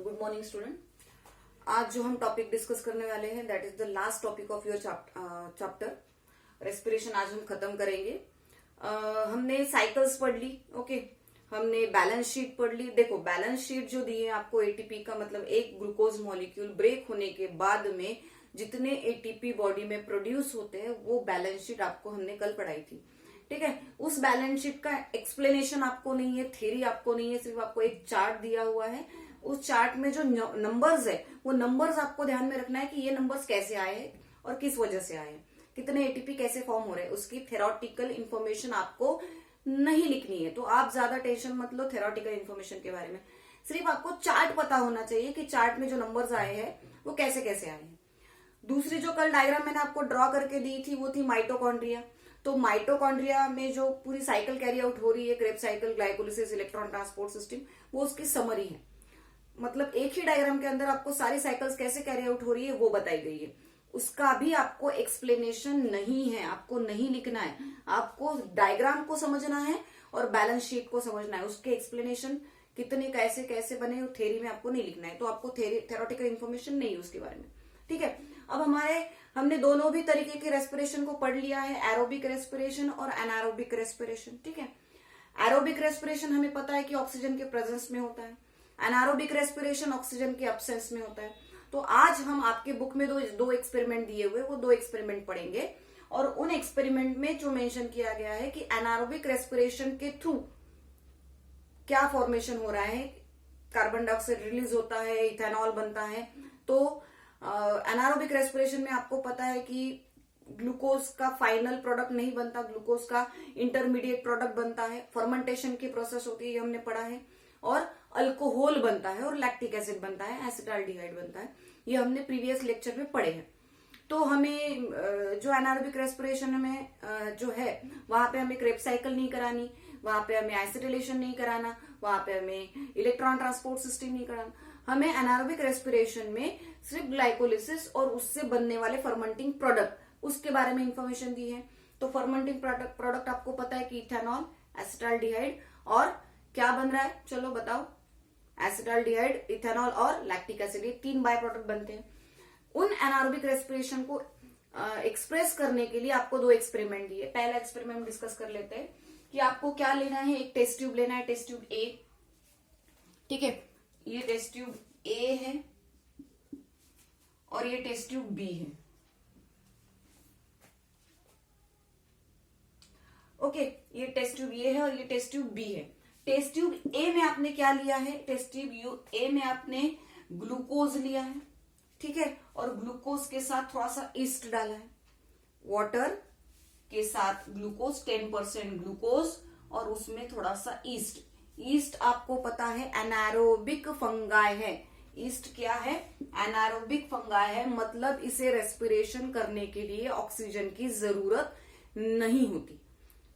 Good morning student. आज जो हम टॉपिक डिस्कस करने वाले हैं that is the last topic of your chapter respiration. आज हम खत्म करेंगे। हमने साइकिल्स पढ़ ली, ओके हमने बैलेंस शीट पढ़ ली। देखो बैलेंस शीट जो दी है आपको एटीपी का मतलब एक ग्लूकोज मॉलिक्यूल ब्रेक होने के बाद में जितने एटीपी बॉडी में प्रोड्यूस होते हैं वो बैलेंस शीट आपको हमने कल पढ़ाई थी। ठीक है, उस बैलेंस शीट का एक्सप्लेनेशन आपको नहीं है, थ्योरी आपको नहीं है, सिर्फ आपको एक चार्ट दिया हुआ है। उस चार्ट में जो नंबर्स है वो नंबर्स आपको ध्यान में रखना है कि ये नंबर्स कैसे आए हैं और किस वजह से आए हैं, कितने एटीपी कैसे फॉर्म हो रहे हैं, उसकी थेरोटिकल इंफॉर्मेशन आपको नहीं लिखनी है। तो आप ज्यादा टेंशन मत लो थेरोटिकल इंफॉर्मेशन के बारे में, सिर्फ आपको चार्ट पता होना चाहिए कि चार्ट में जो नंबर्स आए हैं वो कैसे कैसे आए हैं। दूसरी जो कल डायग्राम मैंने आपको ड्रॉ करके दी थी वो थी माइटोकॉन्ड्रिया। तो माइटोकॉन्ड्रिया में जो पूरी साइकिल कैरी आउट हो रही है, Krebs cycle, glycolysis, electron transport system, वो उसकी समरी है। मतलब एक ही डायग्राम के अंदर आपको सारी साइकिल्स कैसे कैरी आउट हो रही है वो बताई गई है। उसका भी आपको एक्सप्लेनेशन नहीं है, आपको नहीं लिखना है, आपको डायग्राम को समझना है और बैलेंस शीट को समझना है। उसके एक्सप्लेनेशन कितने कैसे कैसे बने थ्योरी में आपको नहीं लिखना है, तो आपको थेरोटिकल इंफॉर्मेशन नहीं है उसके बारे में। ठीक है, अब हमने दोनों भी तरीके के रेस्पिरेशन को पढ़ लिया है, एरोबिक रेस्पिरेशन और एनारोबिक रेस्पिरेशन। ठीक है, एरोबिक रेस्पिरेशन हमें पता है कि ऑक्सीजन के प्रेजेंस में होता है, एनारोबिक रेस्पिरेशन ऑक्सीजन के एब्सेंस में होता है। तो आज हम आपके बुक में दो एक्सपेरिमेंट दिए हुए वो दो एक्सपेरिमेंट पढ़ेंगे और उन एक्सपेरिमेंट में जो मेंशन किया गया है कि एनारोबिक रेस्पिरेशन के थ्रू क्या फॉर्मेशन हो रहा है, कार्बन डाइऑक्साइड रिलीज होता है, इथेनॉल बनता है। तो एनारोबिक रेस्पिरेशन में आपको पता है कि ग्लूकोज का फाइनल प्रोडक्ट नहीं बनता, ग्लूकोज का इंटरमीडिएट प्रोडक्ट बनता है, फर्मेंटेशन की प्रोसेस होती है, ये हमने पढ़ा है, और अल्कोहल बनता है और लैक्टिक एसिड बनता है, एसिटाल्डिहाइड बनता है, ये हमने प्रीवियस लेक्चर में पढ़े हैं। तो हमें जो एनारोबिक रेस्पिरेशन में जो है वहां पे हमें क्रेब्स साइकिल नहीं करानी, वहां पे हमें एसिटिलेशन नहीं कराना, वहां पे हमें इलेक्ट्रॉन ट्रांसपोर्ट सिस्टम नहीं कराना। हमें एनारोबिक रेस्पिरेशन में सिर्फ ग्लाइकोलिसिस और उससे बनने वाले फर्मेंटिंग प्रोडक्ट उसके बारे में इंफॉर्मेशन दी है। तो फर्मेंटिंग प्रोडक्ट आपको पता है कि इथेनॉल, एसिटाल्डिहाइड और क्या बन रहा है, चलो बताओ, एसिटाल्डिहाइड, इथेनॉल और लैक्टिक एसिड, ये 3 बाय प्रोडक्ट बनते हैं। उन एनारोबिक रेस्पिरेशन को एक्सप्रेस करने के लिए आपको 2 एक्सपेरिमेंट दिए। पहला एक्सपेरिमेंट डिस्कस कर लेते हैं कि आपको क्या लेना है। एक टेस्ट ट्यूब लेना है, टेस्ट ट्यूब ए। ठीक है, ये टेस्ट ट्यूब ए है और ये टेस्ट ट्यूब बी है। ओके, ये टेस्ट ट्यूब ए है और ये टेस्ट ट्यूब बी है। टेस्ट ट्यूब ए में आपने क्या लिया है, टेस्ट ट्यूब ए में आपने ग्लूकोज लिया है, ठीक है, और ग्लूकोज के साथ थोड़ा सा ईस्ट डाला है, वाटर के साथ ग्लूकोज, 10% ग्लूकोज और उसमें थोड़ा सा ईस्ट। ईस्ट आपको पता है एनारोबिक फंगाई है। ईस्ट क्या है, एनारोबिक फंगाई है, मतलब इसे रेस्पिरेशन करने के लिए ऑक्सीजन की जरूरत नहीं होती।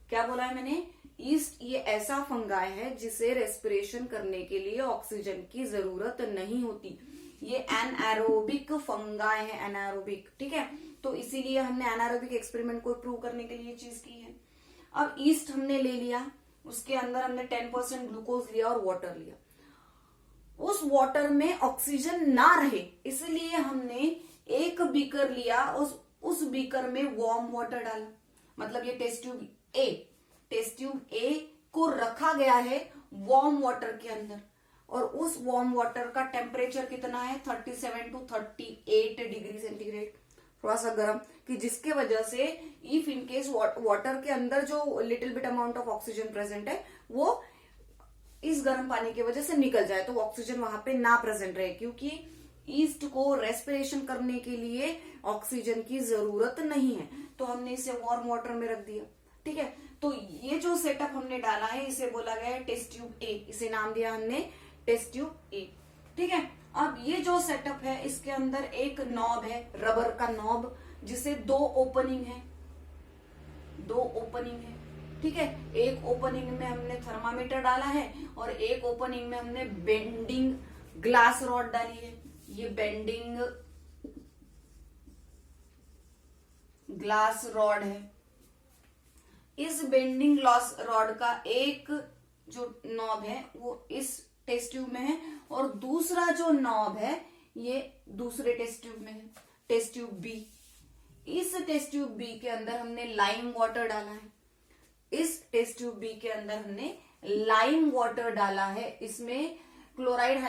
क्या बोला है मैंने, ईस्ट ये ऐसा फंगाई है जिसे रेस्पिरेशन करने के लिए ऑक्सीजन की जरूरत नहीं होती। ये एनारोबिक फंगाई है, एनारोबिक। ठीक है, तो इसीलिए हमने एनारोबिक एक्सपेरिमेंट को प्रूव करने के लिए चीज की है। अब ईस्ट हमने ले लिया, उसके अंदर हमने 10% ग्लूकोज लिया और वाटर लिया। उस वाटर में ऑक्सीजन ना रहे इसलिए हमने एक बीकर लिया, उस बीकर में वार्म वाटर डाला। मतलब ये टेस्ट ट्यूब ए को रखा गया है वार्म वाटर के अंदर और उस वार्म वाटर का टेम्परेचर कितना है, 37 to 38 डिग्री सेंटीग्रेड, थोड़ा सा गर्म, कि जिसके वजह से इफ इन केस वाटर के अंदर जो little bit amount of oxygen present है वो इस गर्म पानी की वजह से निकल जाए, तो ऑक्सीजन वहां पे ना प्रेजेंट रहे, क्योंकि ईस्ट को रेस्पिरेशन करने के लिए ऑक्सीजन की जरूरत नहीं है। तो हमने इसे वार्म वाटर में रख दिया। ठीक है, तो ये जो सेटअप हमने डाला है इसे बोला गया है टेस्ट ट्यूब ए, इसे नाम दिया हमने टेस्ट ट्यूब ए। ठीक है, अब ये जो सेटअप है इसके अंदर एक नॉब है, रबर का नॉब, जिसे 2 ओपनिंग है। ठीक है, एक ओपनिंग में हमने थर्मामीटर डाला है और एक ओपनिंग में हमने बेंडिंग ग्लास रॉड डाली है। ये बेंडिंग ग्लास रॉड है। इस बेंडिंग ग्लास रॉड का एक जो नॉब है वो इस टेस्ट ट्यूब में है और दूसरा जो नॉब है ये दूसरे टेस्ट ट्यूब में है, टेस्ट ट्यूब बी। इस टेस्ट ट्यूब बी के अंदर हमने लाइम वाटर डाला है, इस टेस्ट ट्यूब बी के अंदर हमने लाइम वाटर डाला है। इसमें क्लोराइड